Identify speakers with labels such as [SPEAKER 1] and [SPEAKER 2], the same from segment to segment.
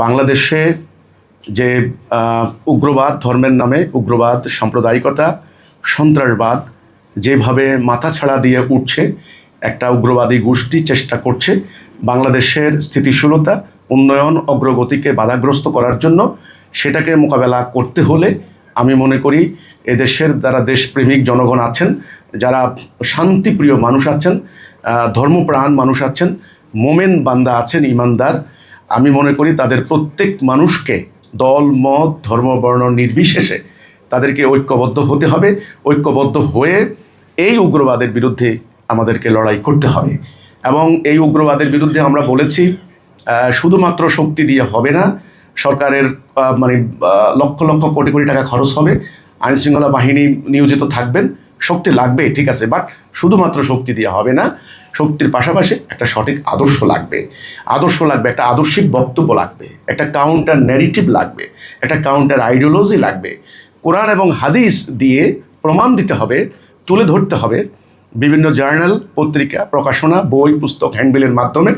[SPEAKER 1] বাংলাদেশে যে উগ্রবাদ, ধর্মের নামে উগ্রবাদ, সাম্প্রদায়িকতা, সন্ত্রাসবাদ যেভাবে মাথাছাড়া দিয়ে উঠছে, একটা উগ্রবাদী গোষ্ঠী চেষ্টা করছে বাংলাদেশের স্থিতিশীলতা, উন্নয়ন, অগ্রগতিকে বাধাগ্রস্ত করার জন্য। সেটাকে মোকাবেলা করতে হলে আমি মনে করি এদেশের যারা দেশপ্রেমিক জনগণ আছেন, যারা শান্তিপ্রিয় মানুষ আছেন, ধর্মপ্রাণ মানুষ আছেন, মোমেন বান্দা আছেন, ইমানদার, আমি মনে করি তাদের প্রত্যেক মানুষকে দল, মত, ধর্ম, বর্ণ নির্বিশেষে তাদেরকে ঐক্যবদ্ধ হতে হবে। ঐক্যবদ্ধ হয়ে এই উগ্রবাদের বিরুদ্ধে আমাদেরকে লড়াই করতে হবে। এবং এই উগ্রবাদের বিরুদ্ধে আমরা বলেছি শুধুমাত্র শক্তি দিয়ে হবে না, সরকারের লক্ষ লক্ষ কোটি কোটি টাকা খরচ হবে, আইনশৃঙ্খলা বাহিনী নিয়োজিত থাকবেন, শক্তি লাগবে, ঠিক আছে, বাট শুধুমাত্র শক্তি দিয়ে হবে না। শক্তির পাশাপাশি একটা সঠিক আদর্শ লাগবে, একটা আদর্শিক বক্তব্য লাগবে, একটা কাউন্টার ন্যারেটিভ লাগবে, একটা কাউন্টার আইডিওলজি লাগবে। কোরআন এবং হাদিস দিয়ে প্রমাণ দিতে হবে, তুলে ধরতে হবে বিভিন্ন জার্নাল, পত্রিকা, প্রকাশনা, বই, পুস্তক, হ্যান্ডবিলের মাধ্যমে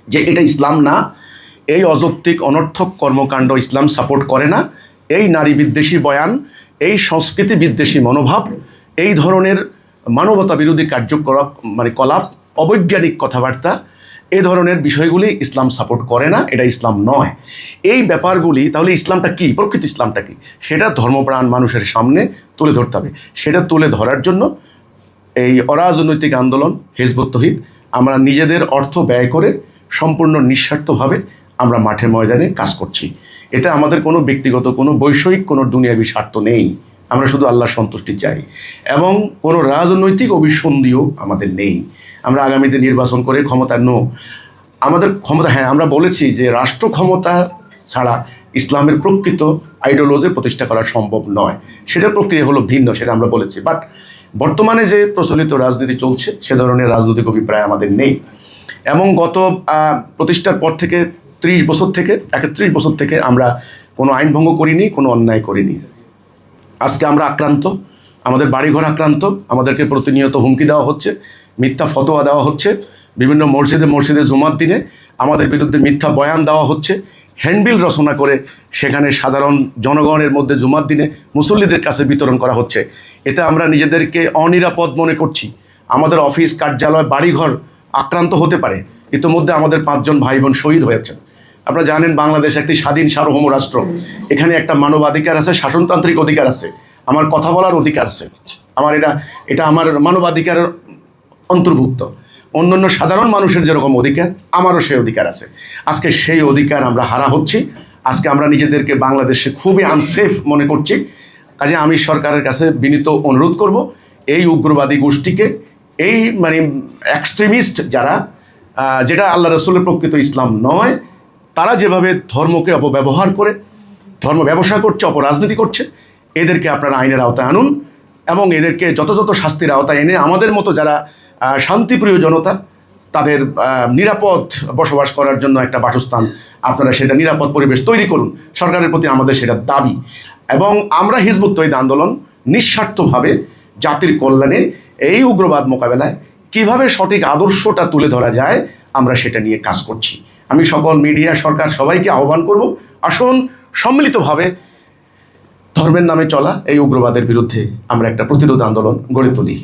[SPEAKER 1] যে এটা ইসলাম না, এই অযৌক্তিক অনর্থক কর্মকাণ্ড ইসলাম সাপোর্ট করে না, এই নারী বিদ্বেষী বয়ান, এই সংস্কৃতি বিদ্বেষী মনোভাব, এই ধরনের মানবতা বিরোধী কার্যকলাপ কলাপ, অবৈজ্ঞানিক কথাবার্তা, এই ধরনের বিষয়গুলি ইসলাম সাপোর্ট করে না, এটা ইসলাম নয়। এই ব্যাপারগুলি তাহলে ইসলামটা কী, প্রকৃত ইসলামটা কী, সেটা ধর্মপ্রাণ মানুষের সামনে তুলে ধরতে হবে। সেটা তুলে ধরার জন্য এই অরাজনৈতিক আন্দোলন হিজবুত তৌহিদ, আমরা নিজেদের অর্থ ব্যয় করে সম্পূর্ণ নিঃস্বার্থভাবে আমরা মাঠে ময়দানে কাজ করছি। এতে আমাদের কোনো ব্যক্তিগত, কোনো বৈষয়িক, কোনো দুনিয়াবী স্বার্থ নেই। আমরা শুধু আল্লাহর সন্তুষ্টি চাই এবং কোনো রাজনৈতিক অভিসন্ধিও আমাদের নেই। আমরা আগামীতে নির্বাচন করে ক্ষমতা আমাদের ক্ষমতা, হ্যাঁ, আমরা বলেছি যে রাষ্ট্র ক্ষমতা ছাড়া ইসলামের প্রকৃত আইডিওলজি প্রতিষ্ঠা করা সম্ভব নয়। সেটার প্রক্রিয়া হলো ভিন্ন, সেটা আমরা বলেছি। বাট বর্তমানে যে প্রচলিত রাজনীতি চলছে সে ধরনের রাজনৈতিক অভিপ্রায় আমাদের নেই। এবং গত প্রতিষ্ঠার পর থেকে 31 বছর থেকে আমরা কোনো আইন ভঙ্গ করিনি, কোনো অন্যায় করিনি। আজকে আমরা আক্রান্ত, আমাদের বাড়িঘর আক্রান্ত, আমাদেরকে প্রতিনিয়ত হুমকি দেওয়া হচ্ছে, মিথ্যা ফতোয়া দেওয়া হচ্ছে, বিভিন্ন মসজিদে জুমার দিনে আমাদের বিরুদ্ধে মিথ্যা বয়ান দেওয়া হচ্ছে, হ্যান্ডবিল রচনা করে সেখানে সাধারণ জনগণের মধ্যে জুমার দিনে মুসল্লিদের কাছে বিতরণ করা হচ্ছে। এতে আমরা নিজেদেরকে অনিরাপদ মনে করছি। আমাদের অফিস, কার্যালয়, বাড়িঘর আক্রান্ত হতে পারে। ইতিমধ্যে আমাদের 5 জন ভাই বোন শহীদ হয়েছেন। আপনারা জানেন বাংলাদেশ একটি স্বাধীন সার্বভৌম রাষ্ট্র। এখানে একটা মানবাধিকার আছে, শাসনতান্ত্রিক অধিকার আছে, আমার কথা বলার অধিকার আছে, আমার এটা আমার মানবাধিকারের অন্তর্ভুক্ত। অন্যান্য সাধারণ মানুষের যেরকম অধিকার, আমারও সেই অধিকার আছে। আজকে সেই অধিকার আমরা হারা হচ্ছি। আজকে আমরা নিজেদেরকে বাংলাদেশে খুবই আনসেফ মনে করছি। কাজে আমি সরকারের কাছে বিনীত অনুরোধ করব, এই উগ্রবাদী গোষ্ঠীকে, এই এক্সট্রিমিস্ট যারা, যেটা আল্লাহ রসুলের প্রকৃত ইসলাম নয়, তারা যেভাবে ধর্মকে অপব্যবহার করে ধর্ম ব্যবসা করছে, অপরাজনীতি করছে, এদেরকে আপনারা আইনের আওতায় আনুন এবং এদেরকে যথাযথ শাস্তির আওতায় এনে আমাদের মতো যারা শান্তিপ্রিয় জনতা, তাদের নিরাপদ বসবাস করার জন্য একটা বাসস্থান, আপনারা সেটা নিরাপদ পরিবেশ তৈরি করুন। সরকারের প্রতি আমাদের সেটা দাবি। এবং আমরা হিজবুত তৌহিদ আন্দোলন নিঃস্বার্থভাবে জাতির কল্যাণে এই উগ্রবাদ মোকাবেলায় কিভাবে সঠিক আদর্শটা তুলে ধরা যায়, আমরা সেটা নিয়ে কাজ করছি। আমি সকল মিডিয়া, সরকার সবাইকে আহ্বান করব, আসুন সম্মিলিতভাবে ধর্মের নামে চলা এই উগ্রবাদের বিরুদ্ধে আমরা একটা প্রতিরোধ আন্দোলন গড়ে তুলি।